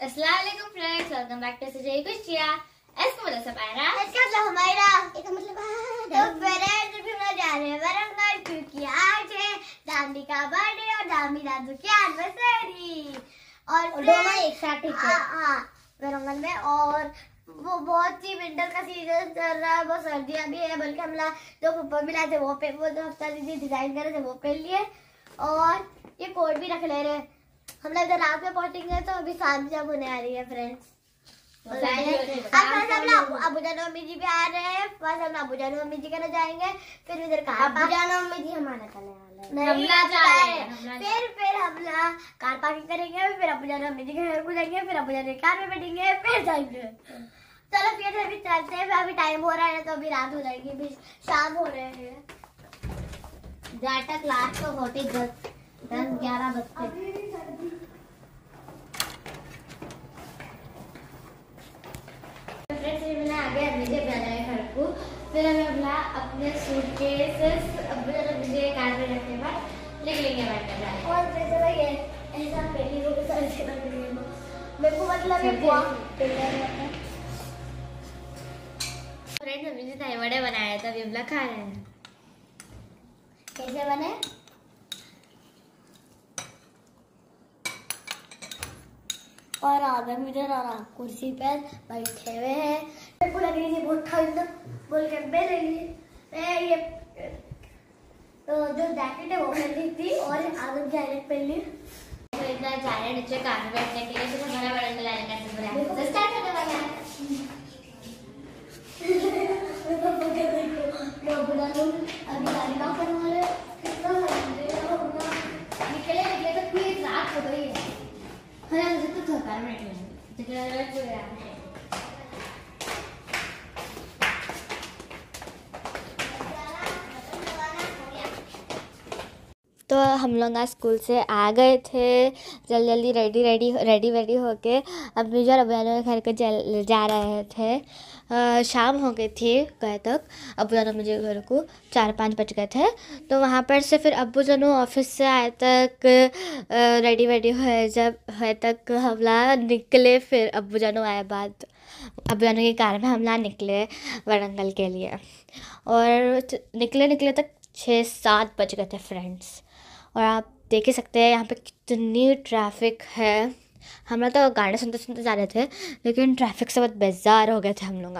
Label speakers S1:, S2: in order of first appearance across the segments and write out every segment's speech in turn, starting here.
S1: अस्सलाम वालेकुम friends, welcome back to Sujay Kushiya. इसका मतलब सब आया
S2: इसका मतलब हमारा इसका मतलब तो फ्रेंड्स अभी हम जा रहे हैं वारंगल क्योंकि आज है दादी का बर्थडे और दादी दादू की एनिवर्सरी और
S1: दोनों एक साथ ही है।
S2: हाँ वारंगल में। और वो बहुत ही विंटर का सीजन चल रहा है, बहुत सर्दियाँ भी है, बल्कि हम लोग जो ऊपर भी लाए थे वो पे वो जो हफ्ता दीदी डिजाइन करे थे वो पहन लिए और ये कोट भी रख ले रहे। हम लोग इधर रात में पहुंचेंगे तो अभी शाम जब होने आ रही है फ्रेंड्स। अबू जान मम्मी जी भी आ रहे हैं, बस हम अबू जान मम्मी जी के जाएंगे, फिर इधर अबू जान मम्मी जी हमारा फिर हम कार पार्किंग करेंगे, फिर अबू जान मम्मी जी के घर को जाएंगे, फिर अबू जान कार में बैठेंगे, फिर जाएंगे। चलो फिर अभी चलते हैं, अभी टाइम हो रहा है तो अभी रात हो जाएगी, अभी शाम हो रहे हैं।
S1: डाटा क्लास तो होती 10-11 बजते। फिर हमें अपना अपने सूटकेसेस मुझे कार में रखने के बाद लिख लेंगे बैठकर।
S2: और जैसे भाई ऐसा पहली रोज सारे से मेरे को मतलब ये हुआ
S1: फ्रेंड्स हमने जो दही वड़े बनाए थे अभी हम लोग खा रहे हैं।
S2: कैसे बने? और आदम इधर आराम कुर्सी पर बैठे हुए हैं। मेरे को लग रही थी बहुत ठंड, बोल के मैं ये तो जो जैकेट है वो पहन ली थी और आदम जैकेट पहन ली।
S1: तो इतना जा रहे हैं नीचे कार में बैठने के लिए, फिर हमारा बड़ा मिलाने का सब रहा है। स्टार्ट करने वाला है।
S2: अभी गाड़ी का करने वाले निकले तो फिर रात हो गई है।
S1: हाँ मुझे तो थका है। तो हम लोग आज स्कूल से आ गए थे जल्दी रेडी होके अब मुझे और अबू घर को जा रहे थे। शाम हो गई थी गए तक, अबू जानो मुझे घर को 4-5 बज गए थे। तो वहाँ पर से फिर अबू जानो ऑफिस से आए तक रेडी हुए तक हमला निकले। फिर अबू जानो आए बाद अबू जानो की कार में हमला निकले वारंगल के लिए और निकले तक 6-7 बज गए थे फ्रेंड्स। और आप देख ही सकते हैं यहाँ पे कितनी ट्रैफिक है। हम लोग तो गाने सुनते जा रहे थे लेकिन ट्रैफिक से बहुत बेजार हो गए थे हम लोग।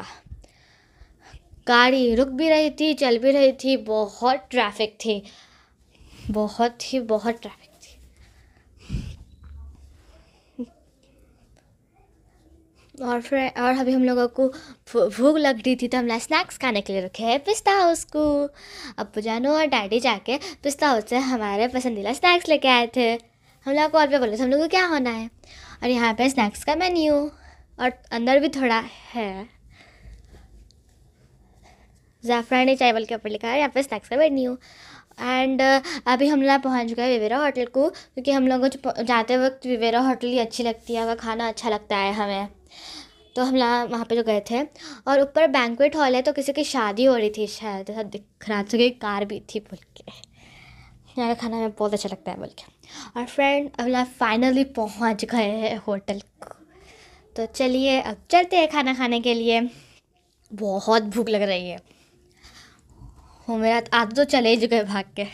S1: गाड़ी रुक भी रही थी, चल भी रही थी, बहुत ट्रैफिक थी, बहुत ट्रैफिक थी। और अभी हम लोगों को भूख लग रही थी तो हम स्नैक्स खाने के लिए रखे हैं पिस्ता हाउस को। अब्बू जानो और डैडी जाके पिस्ता हाउस से हमारे पसंदीदा स्नैक्स लेके आए थे। हम लोग कॉल पे बोले थे हम लोग को क्या होना है, और यहाँ पे स्नैक्स का मेन्यू और अंदर भी थोड़ा है ज़ाफ़रानी चावल के ऊपर लिखा है यहाँ पे स्नैक्स का मेन्यू। एंड अभी हम लोग पहुँच गए विवेरा होटल को, क्योंकि हम लोगों को जाते वक्त विवेरा होटल ही अच्छी लगती है, वह खाना अच्छा लगता है हमें। तो हम लोग वहाँ पे जो गए थे और ऊपर बैंक्वेट हॉल है तो किसी की शादी हो रही थी शायद, ऐसा दिख रहा था कि कार भी थी बोल के। यहाँ का खाना हमें बहुत अच्छा लगता है बोल के। और फ्रेंड अब लोग फाइनली पहुँच गए हैं होटल को, तो चलिए अब चलते हैं खाना खाने के लिए। बहुत भूख लग रही है, हो मेरा आधा तो चले ही गए भाग के।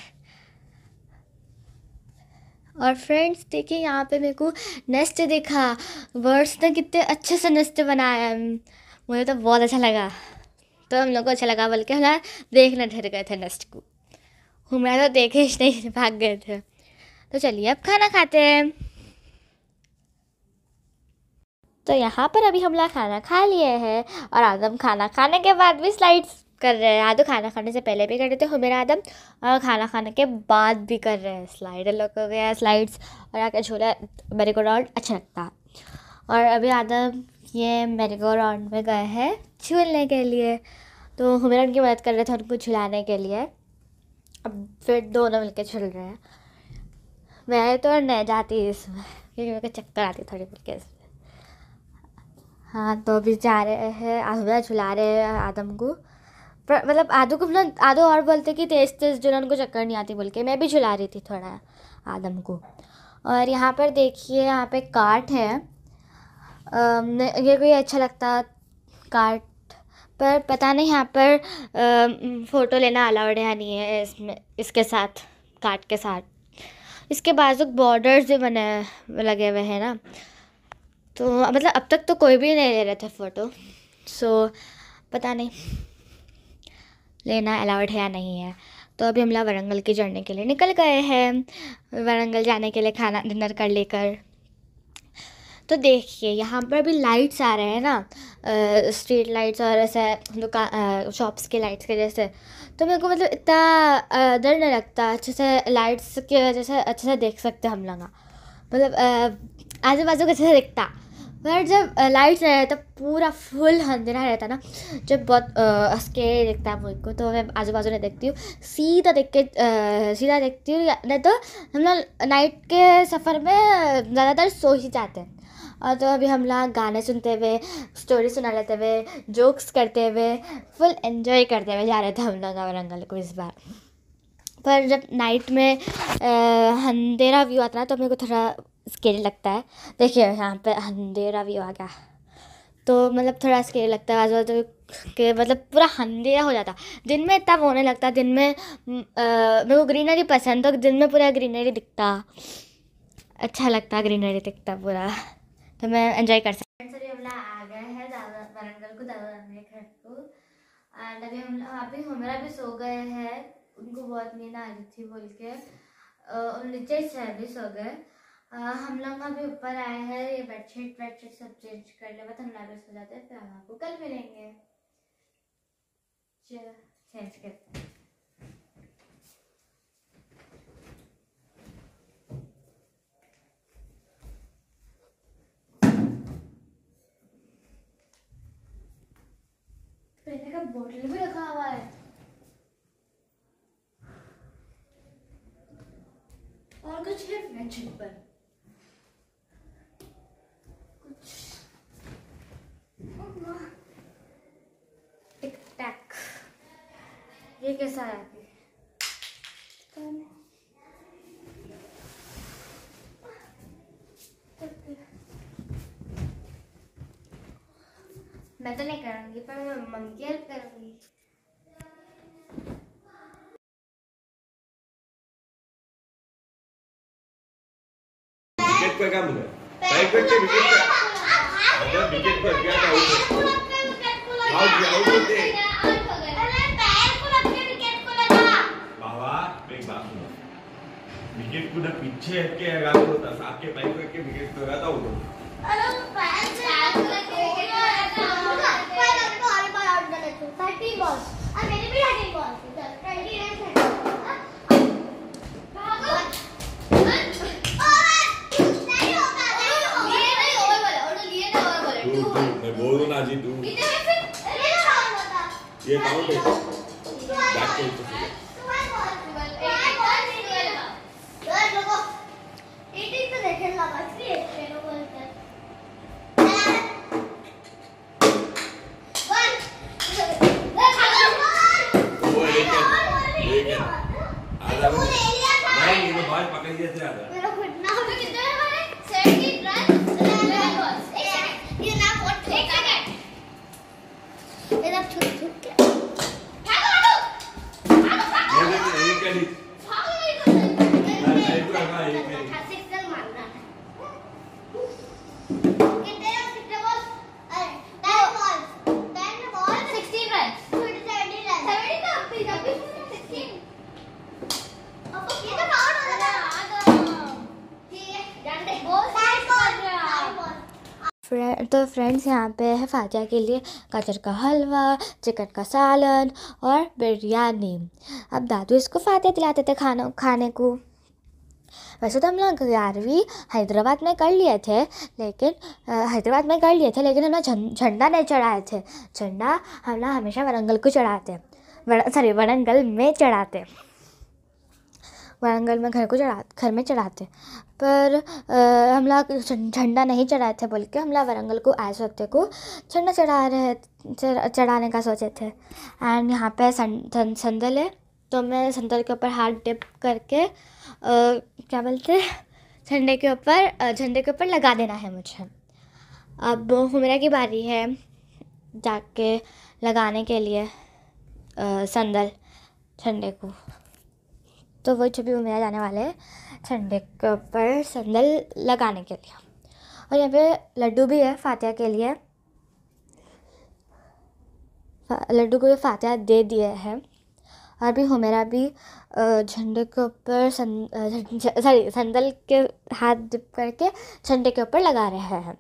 S1: और फ्रेंड्स देखिए यहाँ पे मेरे को नेस्ट दिखा, बर्ड्स ने कितने अच्छे से नेस्ट बनाया है, मुझे तो बहुत अच्छा लगा। तो हम लोग को अच्छा लगा बल्कि हम देखने ठहर गए थे नेस्ट को, हमारा तो देखे ही नहीं भाग गए थे। तो चलिए अब खाना खाते हैं। तो यहाँ पर अभी हम लोग खाना खा लिए हैं और आदम खाना खाने के बाद भी स्लाइड्स कर रहे हैं। आदम खाना खाने से पहले भी कर रहे थे मेरा आदम, और खाना खाने के बाद भी कर रहे हैं स्लाइड। लोग हो गया स्लाइड्स और आके झूला मेरी गो राउंड अच्छा लगता है। और अभी आदम ये मेरी गो राउंड में गए हैं झूलने के लिए, तो हमें उनकी मदद कर रहे थे उनको झुलाने के लिए। अब फिर दोनों मिलकर झूल रहे हैं। मैं तो नहीं जाती इसमें क्योंकि मेरे को चक्कर आती थोड़ी मिल के इसमें। हाँ तो अभी जा रहे हैं, आदम झुला रहे हैं आदम को, मतलब आदो और बोलते कि तेज़ जो उनको चक्कर नहीं आती बोल के मैं भी झुला रही थी थोड़ा आदम को। और यहाँ पर देखिए यहाँ पे काट है ये कोई अच्छा लगता कार्ड, पर पता नहीं यहाँ पर फ़ोटो लेना अलाउड है या नहीं है इसमें, इसके साथ कार्ड के साथ। इसके बाजू बॉर्डर्स भी बने लगे हुए हैं ना, तो मतलब अब तक तो कोई भी नहीं ले रहे थे फ़ोटो, सो पता नहीं लेना अलाउड है या नहीं है। तो अभी हम लोग वारंगल की जर्नी के लिए निकल गए हैं, वारंगल जाने के लिए खाना डिनर कर लेकर। तो देखिए यहाँ पर भी लाइट्स आ रहे हैं ना, स्ट्रीट लाइट्स और ऐसे दुकान शॉप्स के लाइट्स के जैसे। तो मेरे को मतलब इतना डर नहीं लगता, अच्छे से लाइट्स की वजह से अच्छे से देख सकते हम लोग, मतलब आजू बाजू अच्छे से दिखता। पर जब लाइट्स नहीं रहता, पूरा फुल अंधेरा रहता ना, जब बहुत स्केरी दिखता है मुझको, तो मैं आजू बाजू नहीं देखती हूँ, सीधा देखती हूँ। नहीं तो हम लोग नाइट के सफ़र में ज़्यादातर सो ही जाते हैं। और तो अभी हम लोग गाने सुनते हुए, स्टोरी सुना लेते हुए, जोक्स करते हुए, फुल एंजॉय करते हुए जा रहे थे हम लोग वारंगल को इस बार। पर जब नाइट में अंधेरा व्यू आता है ना, तो मेरे को थोड़ा स्केरी लगता है। देखिए यहाँ पे अंधेरा व्यू आ गया, तो मतलब थोड़ा स्केरी लगता है आजू बाजू के, मतलब पूरा अंधेरा हो जाता। दिन में इतना होने लगता, दिन में मेरे को ग्रीनरी पसंद, तो दिन में पूरा ग्रीनरी दिखता, अच्छा लगता, ग्रीनरी दिखता पूरा, तो मैं एंजॉय कर सकती। अभी हम लोग आ गए हैं वारंगल को, दादा दादी के घर को। एंड अभी हमारा भी सो गए हैं, उनको बहुत नींद आ रही थी बोल के, और नीचे से भी सो गए। हम लोग अभी ऊपर आए हैं, ये बेडशीट सब चेंज कर ले, बस हम लोग भी सो जाते हैं, फिर हम आपको कल मिलेंगे। चलो चेंज करते हैं। पहले का बोतल भी रखा हुआ है, और कुछ है बेडशीट पर कुछ टिक टैक, ये कैसा है मैं तो नहीं करूँगी, पर मैं मम्मी की हेल्प करूँगी।
S3: विकेट पर काम है, प्राइवेट के विकेट पर, अगर विकेट पर गया था आउट होते बाबा, एक बात सुनो, विकेट को ना पीछे हटके लगा होता, आपके पैर पे के विकेट पे लगाता हूँ।
S2: अरे पैर से 30 बॉल और मेरे भी 30 बॉल, 20 रन
S3: मैं बोल रहा ना जी, तू ये काउंट है, बैक पे नहीं, ये बॉल पकड़ लिया था आधा।
S2: मेरा घुटना अभी कितने हैं हमारे 17 रन बॉल्स, ये ना बहुत एक सेकंड, ये सब छूट के भागो
S3: ये क्या ली?
S2: भागो नहीं कर
S3: एक लगा, एक नहीं।
S2: 86 रन मारना है। कितने बॉल्स? अरे 10 बॉल्स 16 रन, 70 रन, 70 का अभी 16 ये तो आउट हो जाता। ठीक है, जान दे बॉल
S1: तो फ्रेंड्स यहाँ पे है फातिया के लिए गाजर का हलवा, चिकन का सालन और बिरयानी। अब दादू इसको फातिया दिलाते थे खाने को। वैसे तो हम लोग 11वीं हैदराबाद में कर लिए थे, लेकिन हम लोग झंडा नहीं चढ़ाए थे। झंडा हम लोग हमेशा वारंगल को चढ़ाते, वारंगल में चढ़ाते, वारंगल में घर में चढ़ाते। पर हम लोग झंडा नहीं चढ़ाए थे बोल के हम लोग वारंगल को आए वक्त को झंडा चढ़ाने का सोचे थे। एंड यहाँ पे संदल है, तो मैं संदल के ऊपर हाथ डिप करके क्या बोलते झंडे के ऊपर लगा देना है मुझे। अब हुमेरा की बारी है जाके लगाने के लिए संदल झंडे को। तो वो छवि हुमेरा जाने वाले हैं झंडे के ऊपर संदल लगाने के लिए। और यहाँ पे लड्डू भी है फातिहा के लिए। लड्डू को फातिहा दे दिए हैं। और अभी हुमेरा भी झंडे के ऊपर संदल के हाथ डिप करके झंडे के ऊपर लगा रहे हैं।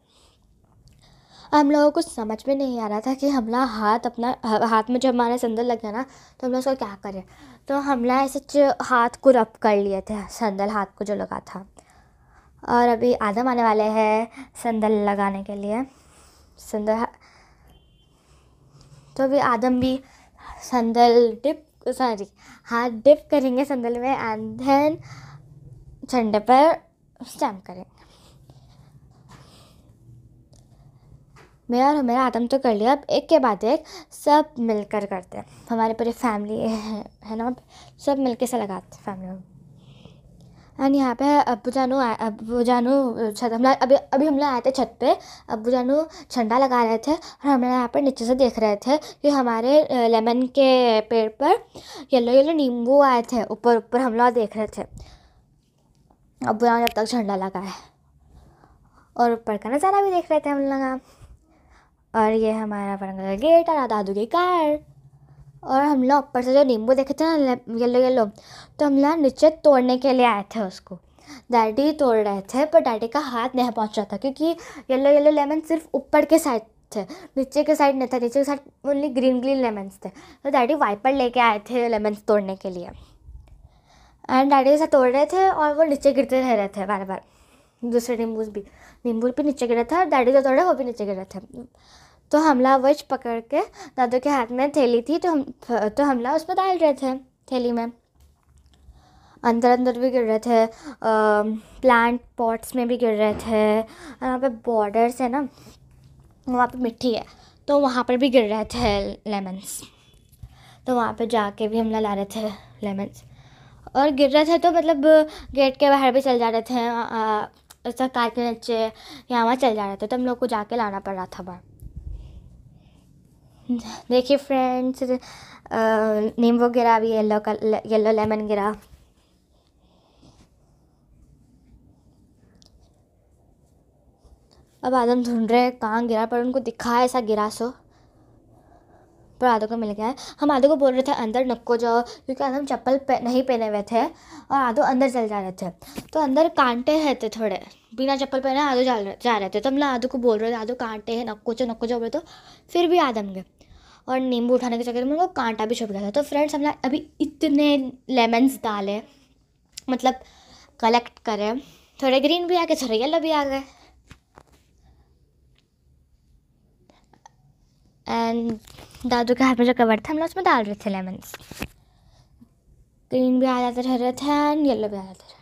S1: हम लोगों को समझ में नहीं आ रहा था कि हमला हाथ में जब हमारा संदल लग गया ना तो हम लोग उसको क्या करें। तो हमला ऐसे हाथ को रब कर लिए थे संदल हाथ को जो लगा था। और अभी आदम आने वाले हैं संदल लगाने के लिए संदल। तो अभी आदम भी हाथ डिप करेंगे संदल में एंड देन झंडे पर स्टैम्प करेंगे। मेरा आदम तो कर लिया। अब एक के बाद एक सब मिलकर करते हैं। हमारे पूरी फैमिली है ना, सब मिलके से लगाते हैं फैमिली में। एंड यहाँ पे अब्बू जानू छत अभी हम लोग आए थे छत पे। अब्बू जानू झंडा लगा रहे थे और हम लोग यहाँ पर नीचे से देख रहे थे कि हमारे लेमन के पेड़ पर येलो नींबू आए थे। ऊपर हम लोग देख रहे थे। अब्बू जानू जब तक झंडा लगाए और ऊपर का नज़ारा भी देख रहे थे हम लोग। और ये हमारा बरंगा गेट और दादू की कार। और हम लोग ऊपर से जो नींबू देखे थे ना येलो, तो हम लोग नीचे तोड़ने के लिए आए थे उसको। डैडी तोड़ रहे थे पर डैडी का हाथ नहीं पहुंच रहा था क्योंकि येलो लेमन सिर्फ ऊपर के साइड थे, नीचे के साइड नहीं था। नीचे के साइड ओनली ग्रीन लेमन्स थे। तो डैडी वाइपर लेके आए थे लेमन्स तोड़ने के लिए। एंड डैडी ऐसा तोड़ रहे थे और वो नीचे गिरते रह रहे थे बार बार। दूसरे नींबू भी नीचे गिर रहा था। डैडी जो तोड़े वो भी नीचे गिर रहे थे। तो हमला वच पकड़ के दादू के हाथ में थैली थी तो हमला उसमें डाल रहे थे थैली में। अंदर भी गिर रहे थे। प्लांट पॉट्स में भी गिर रहे थे। और वहाँ पे बॉर्डर्स है ना, वहाँ पे मिट्टी है तो वहाँ पर भी गिर रहे थे लेमन्स। तो वहाँ पे जाके भी हमला ला रहे थे लेमन्स। और गिर रहे थे तो मतलब गेट के बाहर भी चल जा रहे थे, ऐसा कार के नीचे यहाँ वहाँ चल जा रहे थे। तो हम लोग को जाके लाना पड़ रहा था बाहर। देखिए फ्रेंड्स, नींबू गिरा भी, येलो लेमन गिरा। अब आदम ढूंढ रहे कहाँ गिरा, पर उनको दिखा ऐसा गिरा सो, पर आदू को मिल गया है। हम आदू को बोल रहे थे अंदर नको जाओ क्योंकि आदम चप्पल नहीं पहने हुए थे और आदू अंदर चल जा रहे थे। तो अंदर कांटे हैं थे थोड़े, बिना चप्पल पहने आदू जा रहे थे। तो हम लोग आदू को बोल रहे थे आदू कांटे हैं, नको जाओ बोले। तो फिर भी आदम गए और नींबू उठाने के चक्कर में उनको कांटा भी छुप गया था। तो फ्रेंड्स, हम लोग अभी इतने लेमन्स डाले, मतलब कलेक्ट करें। थोड़े ग्रीन भी आ गए, थोड़े येलो भी आ गए। एंड दादू के हाथ में जो कवर था हम लोग उसमें डाल रहे थे लेमन्स। ग्रीन भी आ जाते रह रहे थे एंड येलो भी आ जाते रहे।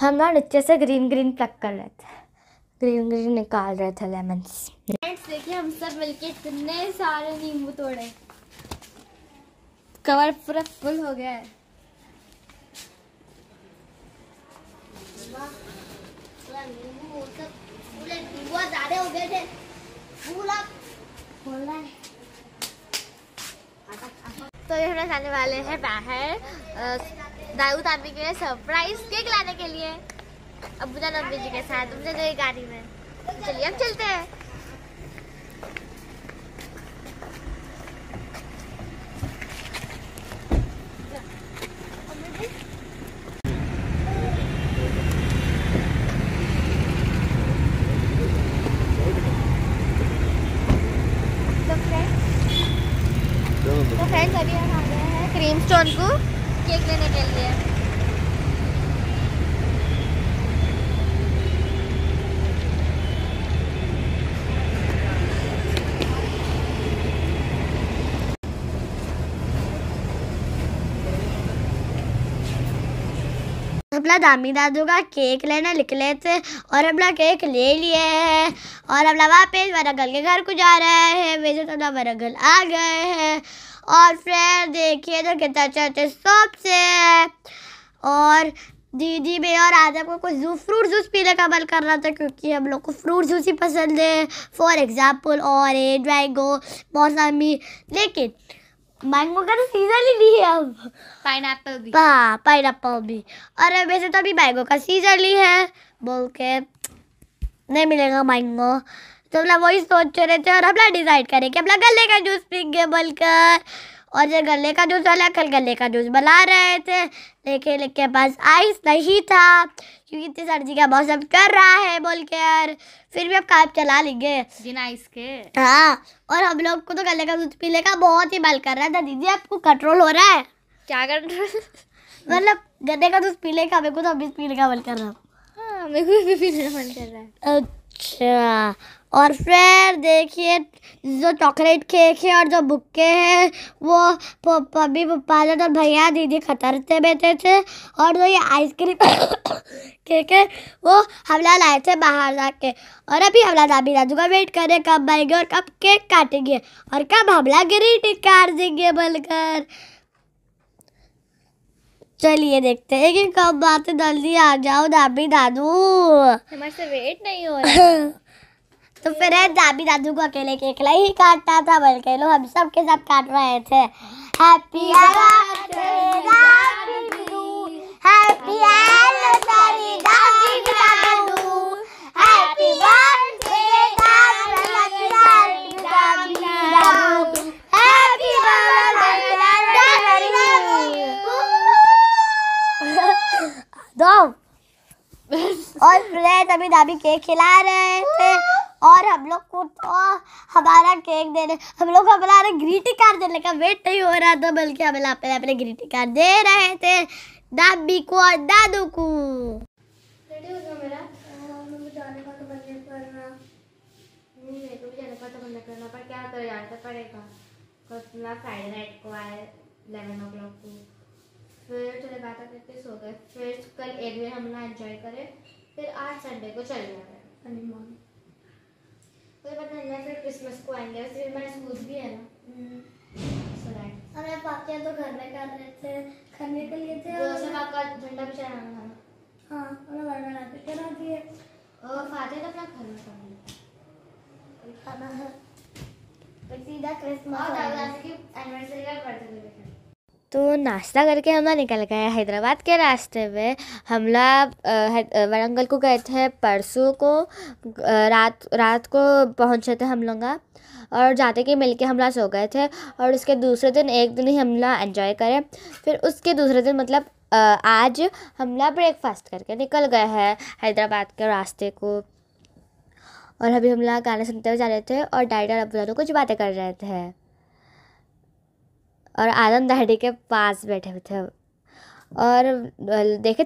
S1: हम लोग नीचे से ग्रीन प्लग कर रहे थे, ग्रीन निकाल रहे थे लेमन्स।
S2: फ्रेंड्स देखिए, हम सब मिलके इतने सारे नींबू तोड़े,
S1: कवर पूरा फुल हो गया है।
S2: नींबू सब पूरे बहुत ज्यादा हो गए थे। पूरा खोलना है।
S1: तो ये हम लोग जाने वाले हैं बाहर दाऊद आमी के लिए सरप्राइज केक लाने के लिए अब्बू जान अम्मी जी के साथ उनसे जो गाड़ी में। तो चलिए अब चलते हैं। तो फ्रेंड्स अभी हम आ गए हैं क्रीम स्टोन को केक लेने के लिए।
S2: अपना दामी दादू का केक लेने निकले थे और अपना केक ले लिए हैं और अपना वापस वरगल के घर को जा रहे हैं। वैसे तो अपना वरगल आ गए हैं और फ्रेंड देखिए तो कितना अच्छे अच्छे शॉप से है। और दीदी मैं और आदम को कुछ फ्रूट जूस पीने का मन कर रहा था, क्योंकि हम लोग को फ्रूट जूस ही पसंद है। फॉर एग्जाम्पल ऑरेंज, मैंगो, मौसमी। लेकिन मैंगो का तो सीजन ही नहीं है अब।
S1: पाइनएप्पल भी।
S2: हाँ, पाइनएप्पल भी। और वैसे तो अभी मैंगो का सीजन ही है, बोल के नहीं मिलेगा मैंगो। तो हम लोग वही सोच रहे थे और हम लोग डिसाइड करें कि हम लोग गले का जूस पीएंगे बोलकर। और जो गले का जूस वाला कल गले का जूस बना रहे थे, लेकिन इनके पास आइस नहीं था, क्योंकि इतनी सर्दी का मौसम कर रहा है बोल के। यार फिर भी अब काम चला लेंगे
S1: बिना आइस के।
S2: हाँ। और हम लोग को तो गले का दूध पीने का बहुत ही मन कर रहा था। दीदी आपको कंट्रोल हो रहा है?
S1: क्या कंट्रोल?
S2: मतलब गले का दूध पीने का, मेरे को तो अभी पीने का मन कर रहा है।
S1: हाँ, मेरे को भी पीने का मन कर रहा है।
S2: अच्छा, और फिर देखिए जो चॉकलेट केक है और जो बुक्के हैं वो पप्पी पप्पा और भैया दीदी खतरते बैठे थे। और जो ये आइसक्रीम केक है वो हम लोग लाए थे बाहर जाके। और अभी हम लोग दादी दादू का वेट करें कब आएंगे और कब केक काटेंगे और कब हम लोग ग्रीटिंग कार्ड देंगे बोलकर। चलिए देखते हैं कि कब आते। जल्दी आ जाओ दादी दादू।
S1: हमारे से वेट नहीं हो रहा।
S2: तो फिर दादी दादू को अकेले केक ही काटना था, बल्कि लो हम सब के साथ काट रहे थे। हैप्पी बर्थडे दादू, हैप्पी एनिवर्सरी दादी दादू, हैप्पी बर्थडे दादी दादू, हैप्पी बर्थडे दो। और फिर अभी दादी केक खिला रहे थे और हम लोग को तो हमारा केक देने, हम लोग को हमारा ग्रीटिंग कार्ड देने का वेट नहीं हो रहा था, बल्कि हम अपने ग्रीटिंग कार्ड दे रहे थे दादी को और दादू को।
S1: रेडी हो गया मेरा? मुझे जाने का तो मन नहीं कर रहा। मेरे को भी जाने का तो मन नहीं करना, पर क्या करें, जाना तो पड़ेगा। कल फ्राइडे नाइट को आए 11 o'clock को, फिर चले बात करके सो गए। फिर कल 1 बजे हम लोग एंजॉय करें, फिर आज संडे को चले जा रहे हैं हनीमून। तो पता नहीं फिर क्रिसमस को आएंगे, फिर मेरा स्कूल भी है ना। सो दैट
S2: हमारे पापा तो घर में कर रहे थे, खाने के लिए थे।
S1: तो सब आपका झंडा भी चढ़ाना था।
S2: हाँ, और घर में आके चढ़ा दिए।
S1: और फादर तो अपना घर में
S2: खाना है सीधा क्रिसमस
S1: और दादा की एनिवर्सरी का बर्थडे।
S4: तो नाश्ता करके हम लोग निकल गए हैदराबाद के रास्ते में। हम लोग वरंगल को गए थे परसों को, रात को पहुँचे थे हम लोग। और जाते के मिल के हम लोग सो गए थे। और उसके दूसरे दिन एक दिन ही हम लोग एंजॉय करें। फिर उसके दूसरे दिन मतलब आज हम लोग ब्रेकफास्ट करके निकल गए हैं हैदराबाद के रास्ते को। और अभी हम लोग गाने सुनते हुए जा रहे थे और डैडी और अब्बू दोनों कुछ बातें कर रहे थे। और आदम डैडी के पास बैठे हुए थे। और देखे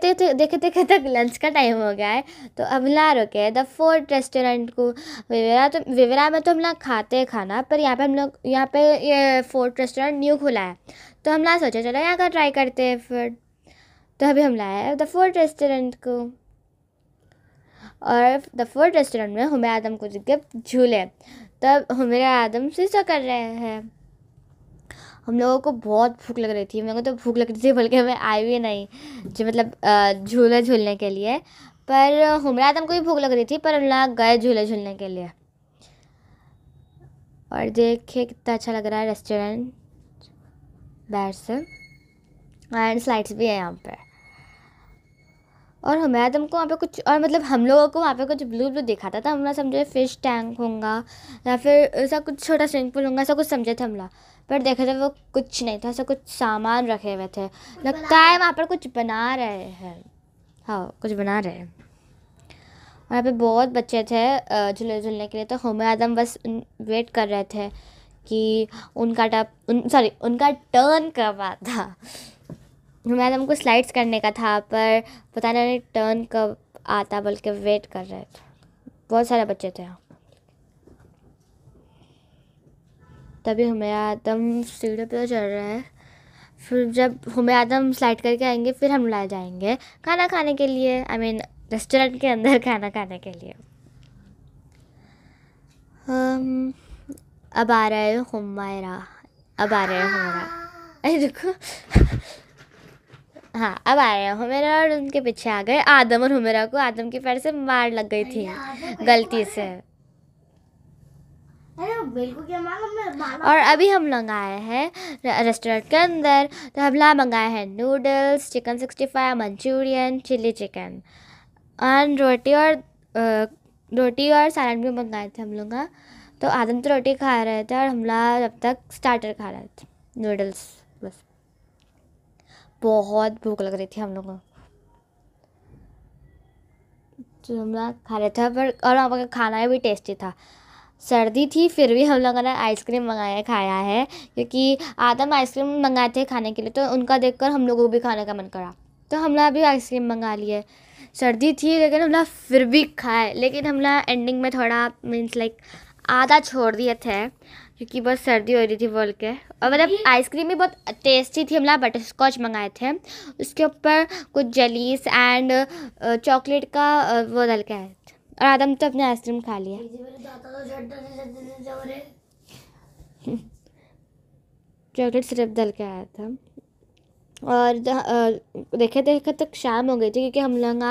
S4: तक लंच का टाइम हो गया है। तो अब ला रुके द फोर्ट रेस्टोरेंट को। विवेरा में तो हम लोग खाते हैं खाना, पर यहाँ पे ये फोर्ट रेस्टोरेंट न्यू खुला है। तो हम लोग सोचे चलो यहाँ का ट्राई करते हैं फिर। तो अभी हम लाए हैं द फोर्ट रेस्टोरेंट को। और द फोर्ट रेस्टोरेंट में हमें आदम को गिफ्ट झूले। तब हमारे आदम से कर रहे हैं। हम लोगों को बहुत भूख लग रही थी। मेरे को तो भूख लग रही थी, बल्कि हमें आई भी नहीं जो मतलब झूले झूलने के लिए। पर हमारे आदम को भी भूख लग रही थी, पर हम लोग गए झूले झूलने के लिए। और देखिए कितना अच्छा लग रहा है रेस्टोरेंट बाहर से। एंड स्लाइड्स भी है यहाँ पे। और हमारे आदम को वहाँ पे कुछ, और मतलब हम लोगों को वहाँ पे कुछ ब्लू दिखाता था। हम लोग समझे फिश टैंक होगा या फिर ऐसा कुछ छोटा स्विमिंग पूल होगा, ऐसा कुछ समझे थे हम लोग। पर देखे थे वो कुछ नहीं था, ऐसा कुछ सामान रखे हुए थे। लगता है वहाँ पर कुछ बना रहे हैं। हाँ, कुछ बना रहे हैं। वहाँ पे बहुत बच्चे थे झूले झूलने के लिए। तो हमारे आदम बस वेट कर रहे थे कि उनका टर्न कब आता। हमारे आदम को स्लाइड्स करने का था, पर पता नहीं टर्न कब आता, बल्कि वेट कर रहे थे। बहुत सारे बच्चे थे यहाँ। तभी हमें आदम सीढ़ी पे चढ़ रहे हैं। फिर जब हमें आदम स्लाइड करके आएंगे, फिर हम ला जाएंगे खाना खाने के लिए। रेस्टोरेंट के अंदर खाना खाने के लिए। अब आ रहे हुमायरा। अरे देखो हाँ अब आ रहे हैं हुमेरा और उनके पीछे आ गए आदम और हुमेरा को आदम के पैर से मार लग गई थी गलती से।
S2: अरे बिल्कुल क्या मालूम।
S4: और अभी हम लोग आए हैं रेस्टोरेंट के अंदर, तो हम लोग मंगाए हैं noodles, chicken 65, Manchurian, chilli chicken and रोटी और सैलड भी मंगाए थे हम लोग। तो आदम तो रोटी खा रहे थे और हम लोग जब तक स्टार्टर खा रहे थे नूडल्स। बस बहुत भूख लग रही थी हम लोगों को, तो हम लोग खा रहे थे और वहाँ का खाना भी टेस्टी था। सर्दी थी फिर भी हम लोगों ने आइसक्रीम मंगाया खाया है, क्योंकि आदम आइसक्रीम मंगाए थे खाने के लिए, तो उनका देखकर हम लोगों को भी खाने का मन करा, तो हम लोग भी आइसक्रीम मंगा लिए। सर्दी थी लेकिन हम लोग फिर भी खाए, लेकिन हम लोग एंडिंग में थोड़ा मीन्स लाइक आधा छोड़ दिए थे क्योंकि बस सर्दी हो रही थी बोल के। और मतलब आइसक्रीम भी बहुत टेस्टी थी। हम लोग बटर स्कॉच मंगाए थे, उसके ऊपर कुछ जेलीस एंड चॉकलेट का वो डाल के आए थे, और आदम तो अपने आइसक्रीम खा लिया। चॉकलेट सिरप डाल के आया था। और देखे तक शाम हो गई थी, क्योंकि हम लोग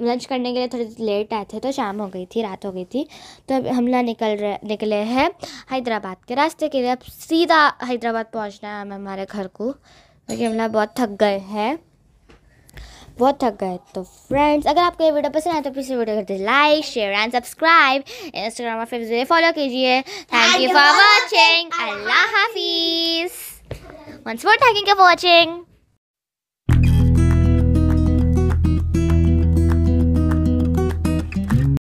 S4: लंच करने के लिए थोड़ी लेट आए थे, तो शाम हो गई थी, रात हो गई थी। तो अब हम लोग निकले हैं हैदराबाद के रास्ते के लिए। अब सीधा हैदराबाद पहुंचना है हमें हमारे घर को, क्योंकि हम लोग बहुत थक गए हैं, बहुत थक गए। तो फ्रेंड्स, अगर आपको ये वीडियो पसंद आए तो प्लीज़ वीडियो कर दीजिए like, share and subscribe. Instagram और फेसबुक फॉलो कीजिए। Thank you for watching. अल्लाह हाफिज़। Once more, thank you for watching.